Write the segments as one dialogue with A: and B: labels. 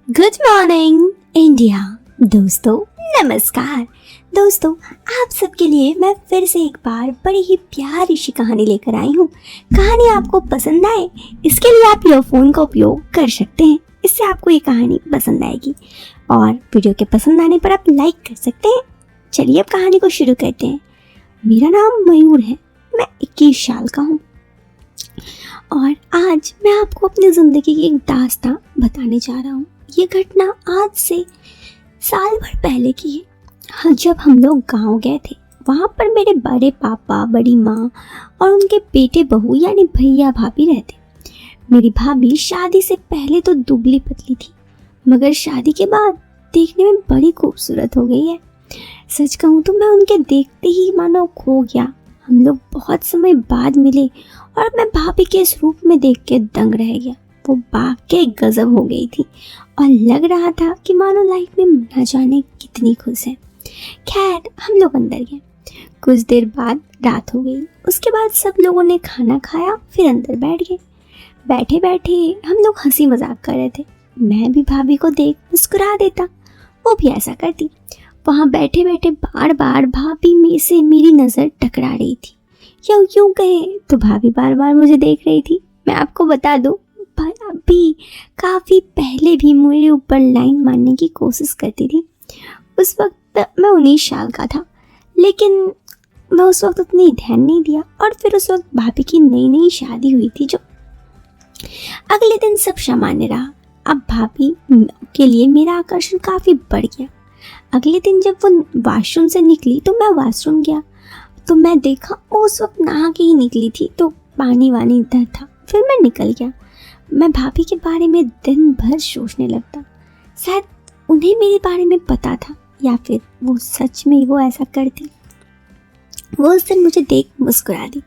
A: Good morning India. दोस्तों नमस्कार। दोस्तों आप सबके लिए मैं फिर से एक बार बड़ी ही प्यारी सी कहानी लेकर आई हूँ। कहानी आपको पसंद आए इसके लिए आप ईयरफोन का उपयोग कर सकते हैं। इससे आपको ये कहानी पसंद आएगी और वीडियो के पसंद आने पर आप लाइक कर सकते हैं। चलिए अब कहानी को शुरू करते हैं। मेरा नाम मयूर है, मैं 21 साल का हूँ और आज मैं आपको अपनी ज़िंदगी की एक दास्तां बताने जा रहा हूँ। ये घटना आज से साल भर पहले की है। जब हम लोग गांव गए थे, वहाँ पर मेरे बड़े पापा, बड़ी माँ और उनके बेटे बहू यानी भैया भाभी रहते। मेरी भाभी शादी से पहले तो दुबली पतली थी, मगर शादी के बाद देखने में बड़ी खूबसूरत हो गई है। सच कहूँ तो मैं उनके देखते ही मानो खो गया। हम लोग बहुत समय बाद मिले और मैं भाभी के इस रूप में देख के दंग रह गया। वो वाकई गजब हो गई थी और लग रहा था कि मानो लाइफ में न जाने कितनी खुश है। खैर हम लोग अंदर गए। कुछ देर बाद रात हो गई। उसके बाद सब लोगों ने खाना खाया, फिर अंदर बैठ गए। बैठे बैठे हम लोग हंसी मजाक कर रहे थे। मैं भी भाभी को देख मुस्कुरा देता, वो भी ऐसा करती। वहाँ बैठे बैठे बार बार भाभी में से मेरी नज़र टकरा रही थी। यूं कहे तो भाभी बार बार मुझे देख रही थी। मैं आपको बता दूं, भाभी काफ़ी पहले भी मेरे ऊपर लाइन मारने की कोशिश करती थी। उस वक्त मैं 19 साल का था, लेकिन मैं उस वक्त उतनी ध्यान नहीं दिया। और फिर उस वक्त भाभी की नई नई शादी हुई थी। जो अगले दिन सब सामान्य रहा। अब भाभी के लिए मेरा आकर्षण काफ़ी बढ़ गया। अगले दिन जब वो वॉशरूम से निकली तो मैं वॉशरूम गया तो मैं देखा वो उस वक्त नहा के ही निकली थी, तो पानी वानी इधर था। फिर मैं निकल गया। मैं भाभी के बारे में दिन भर सोचने लगता। शायद उन्हें मेरे बारे में पता था या फिर वो सच में वो ऐसा करती। वो उस दिन मुझे देख मुस्कुरा दी,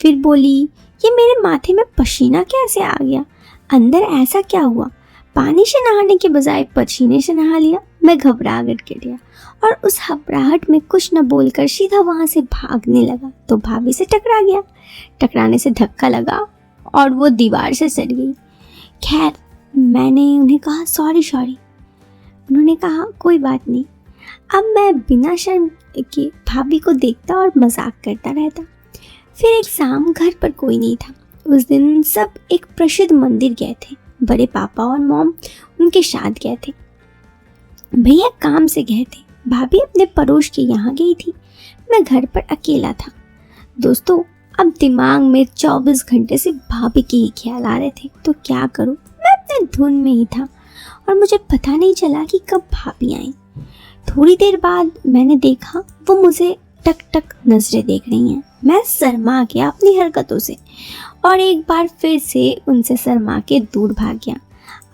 A: फिर बोली, ये मेरे माथे में पसीना कैसे आ गया? अंदर ऐसा क्या हुआ? पानी से नहाने के बजाय पसीने से नहा लिया। मैं घबरा गया और उस घबराहट में कुछ न बोलकर सीधा वहाँ से भागने लगा तो भाभी से टकरा गया। टकराने से धक्का लगा और वो दीवार से सट गई। खैर मैंने उन्हें कहा सॉरी। उन्होंने कहा कोई बात नहीं। अब मैं बिना शर्म के भाभी को देखता और मजाक करता रहता। फिर एक शाम घर पर कोई नहीं था। उस दिन सब एक प्रसिद्ध मंदिर गए थे। बड़े पापा और मॉम उनके साथ गए थे। भैया काम से गए थे। भाभी अपने पड़ोस के यहाँ गई थी। मैं घर पर अकेला था। दोस्तों अब दिमाग में 24 घंटे से भाभी के ही ख्याल आ रहे थे, तो क्या करूं? मैं अपने धुन में ही था और मुझे पता नहीं चला कि कब भाभी आई। थोड़ी देर बाद मैंने देखा वो मुझे टक टक नजरें देख रही हैं। मैं शर्मा गया अपनी हरकतों से और एक बार फिर से उनसे शर्मा के दूर भाग गया।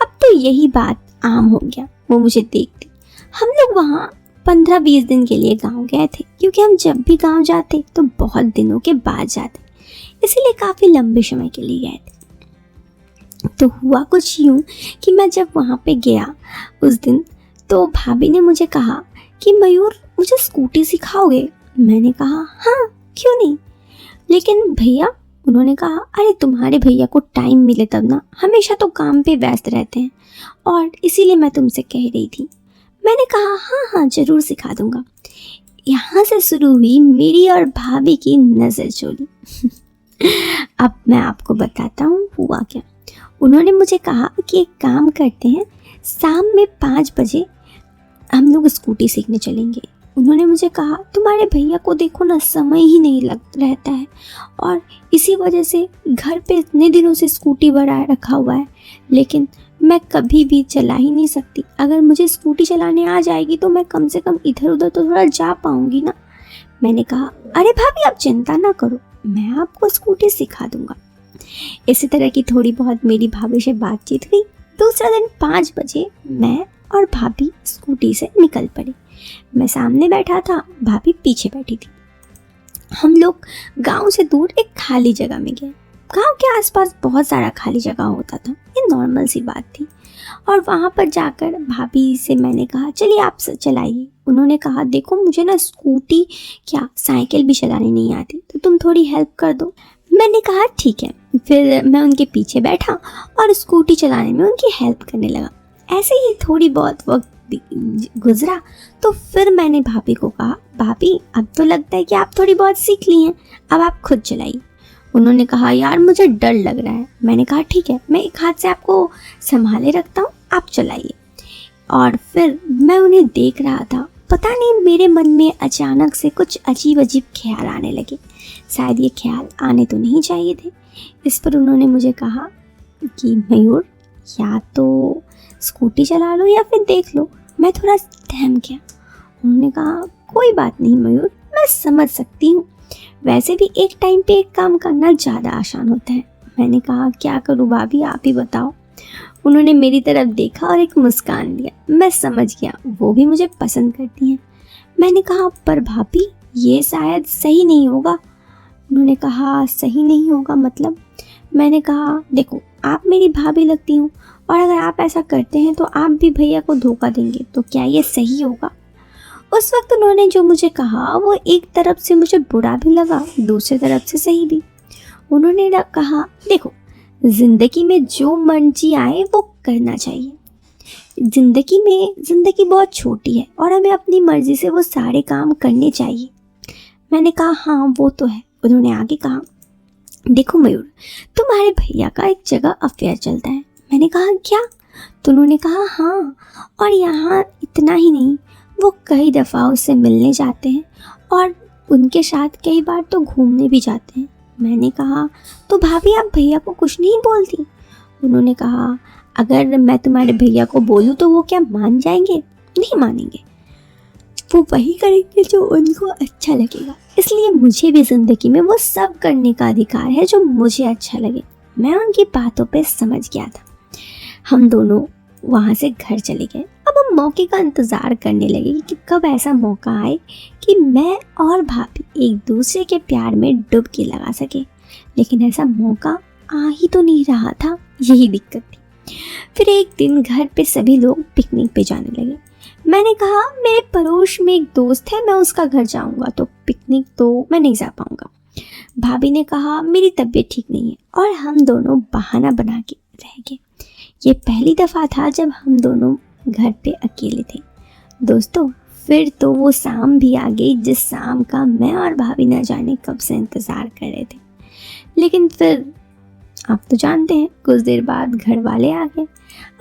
A: अब तो यही बात आम हो गया, वो मुझे देखती। हम लोग वहाँ 15-20 दिन के लिए गांव गए थे, क्योंकि हम जब भी गांव जाते तो बहुत दिनों के बाद जाते, इसीलिए काफ़ी लंबे समय के लिए गए थे। तो हुआ कुछ यूँ कि मैं जब वहाँ पे गया उस दिन, तो भाभी ने मुझे कहा कि मयूर मुझे स्कूटी सिखाओगे? मैंने कहा हाँ क्यों नहीं। लेकिन भैया, उन्होंने कहा अरे तुम्हारे भैया को टाइम मिले तब ना, हमेशा तो काम पे व्यस्त रहते हैं और इसीलिए मैं तुमसे कह रही थी। मैंने कहा हाँ ज़रूर सिखा दूंगा। यहाँ से शुरू हुई मेरी और भाभी की नज़र चोली। अब मैं आपको बताता हूँ हुआ क्या। उन्होंने मुझे कहा कि एक काम करते हैं, शाम में 5 बजे हम लोग स्कूटी सीखने चलेंगे। उन्होंने मुझे कहा तुम्हारे भैया को देखो ना, समय ही नहीं लग रहता है और इसी वजह से घर पे इतने दिनों से स्कूटी बढ़ाए रखा हुआ है, लेकिन मैं कभी भी चला ही नहीं सकती। अगर मुझे स्कूटी चलाने आ जाएगी तो मैं कम से कम इधर उधर तो थोड़ा जा पाऊंगी ना। मैंने कहा अरे भाभी आप चिंता ना करो, मैं आपको स्कूटी सिखा दूंगा। इसी तरह की थोड़ी बहुत मेरी भाभी से बातचीत हुई। दूसरा दिन 5 बजे मैं और भाभी स्कूटी से निकल पड़े। मैं सामने बैठा था, भाभी पीछे बैठी थी। हम लोग गांव से दूर एक खाली जगह में गए। गांव के आसपास बहुत सारा खाली जगह होता था, ये नॉर्मल सी बात थी। और वहाँ पर जाकर भाभी से मैंने कहा चलिए आप चलाइए। उन्होंने कहा देखो मुझे ना स्कूटी क्या साइकिल भी चलानी नहीं आती, तो तुम थोड़ी हेल्प कर दो। मैंने कहा ठीक है। फिर मैं उनके पीछे बैठा और स्कूटी चलाने में उनकी हेल्प करने लगा। ऐसे ही थोड़ी बहुत वक्त गुजरा तो फिर मैंने भाभी को कहा, भाभी अब तो लगता है कि आप थोड़ी बहुत सीख ली हैं, अब आप खुद चलाइए। उन्होंने कहा, यार मुझे डर लग रहा है। मैंने कहा, ठीक है, मैं एक हाथ से आपको संभाले रखता हूँ, आप चलाइए। और फिर मैं उन्हें देख रहा था। पता नहीं मेरे मन में अचानक से कुछ अजीब अजीब ख्याल आने लगे। शायद ये ख्याल आने तो नहीं चाहिए थे। इस पर उन्होंने मुझे कहा कि मयूर, या तो स्कूटी चला लो या फिर देख लो। मैं थोड़ा सहम गया। उन्होंने कहा, कोई बात नहीं मयूर, मैं समझ सकती हूँ, वैसे भी एक टाइम पे एक काम करना ज़्यादा आसान होता है। मैंने कहा, क्या करूँ भाभी, आप ही बताओ। उन्होंने मेरी तरफ देखा और एक मुस्कान दिया। मैं समझ गया वो भी मुझे पसंद करती हैं। मैंने कहा, पर भाभी ये शायद सही नहीं होगा। उन्होंने कहा, सही नहीं होगा मतलब? मैंने कहा, देखो आप मेरी भाभी लगती हो और अगर आप ऐसा करते हैं तो आप भी भैया को धोखा देंगे, तो क्या ये सही होगा? उस वक्त उन्होंने जो मुझे कहा वो एक तरफ से मुझे बुरा भी लगा, दूसरी तरफ से सही भी। उन्होंने कहा, देखो जिंदगी में जो मर्जी आए वो करना चाहिए। जिंदगी बहुत छोटी है और हमें अपनी मर्जी से वो सारे काम करने चाहिए। मैंने कहा, हाँ वो तो है। उन्होंने आगे कहा, देखो मयूर, तुम्हारे भैया का एक जगह अफेयर चलता है। मैंने कहा, क्या? तो उन्होंने कहा, हाँ, और यहाँ इतना ही नहीं, वो कई दफ़ा उससे मिलने जाते हैं और उनके साथ कई बार तो घूमने भी जाते हैं। मैंने कहा, तो भाभी आप भैया को कुछ नहीं बोलती? उन्होंने कहा, अगर मैं तुम्हारे भैया को बोलूँ तो वो क्या मान जाएंगे? नहीं मानेंगे, वो वही करेंगे जो उनको अच्छा लगेगा। इसलिए मुझे भी ज़िंदगी में वो सब करने का अधिकार है जो मुझे अच्छा लगे। मैं उनकी बातों पे समझ गया था। हम दोनों वहाँ से घर चले गए। अब हम मौके का इंतज़ार करने लगे कि कब ऐसा मौका आए कि मैं और भाभी एक दूसरे के प्यार में डुबकी लगा सके। लेकिन ऐसा मौका आ ही तो नहीं रहा था, यही दिक्कत थी। फिर एक दिन घर पे सभी लोग पिकनिक पे जाने लगे। मैंने कहा, मेरे पड़ोस में एक दोस्त है, मैं उसका घर जाऊंगा, तो पिकनिक तो मैं नहीं जा पाऊंगा। भाभी ने कहा, मेरी तबीयत ठीक नहीं है, और हम दोनों बहाना बना के रह गए। ये पहली दफ़ा था जब हम दोनों घर पे अकेले थे। दोस्तों, फिर तो वो शाम भी आ गई जिस शाम का मैं और भाभी न जाने कब से इंतज़ार कर रहे थे। लेकिन फिर आप तो जानते हैं, कुछ देर बाद घर वाले आ गए।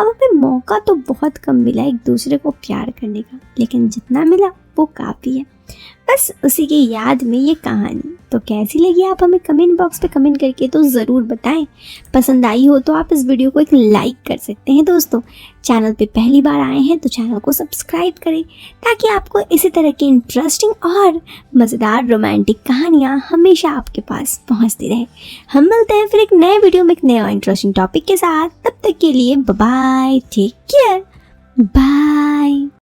A: अब हमें मौका तो बहुत कम मिला एक दूसरे को प्यार करने का, लेकिन जितना मिला वो काफ़ी है। बस उसी की याद में ये कहानी। तो कैसी लगी आप हमें कमेंट बॉक्स पे कमेंट करके तो ज़रूर बताएं। पसंद आई हो तो आप इस वीडियो को एक लाइक कर सकते हैं। दोस्तों, चैनल पे पहली बार आए हैं तो चैनल को सब्सक्राइब करें ताकि आपको इसी तरह की इंटरेस्टिंग और मज़ेदार रोमांटिक कहानियाँ हमेशा आपके पास पहुँचती रहे। हम मिलते हैं फिर एक नए वीडियो में एक नए और इंटरेस्टिंग टॉपिक के साथ। तब तक के लिए बाय, टेक केयर, बाय।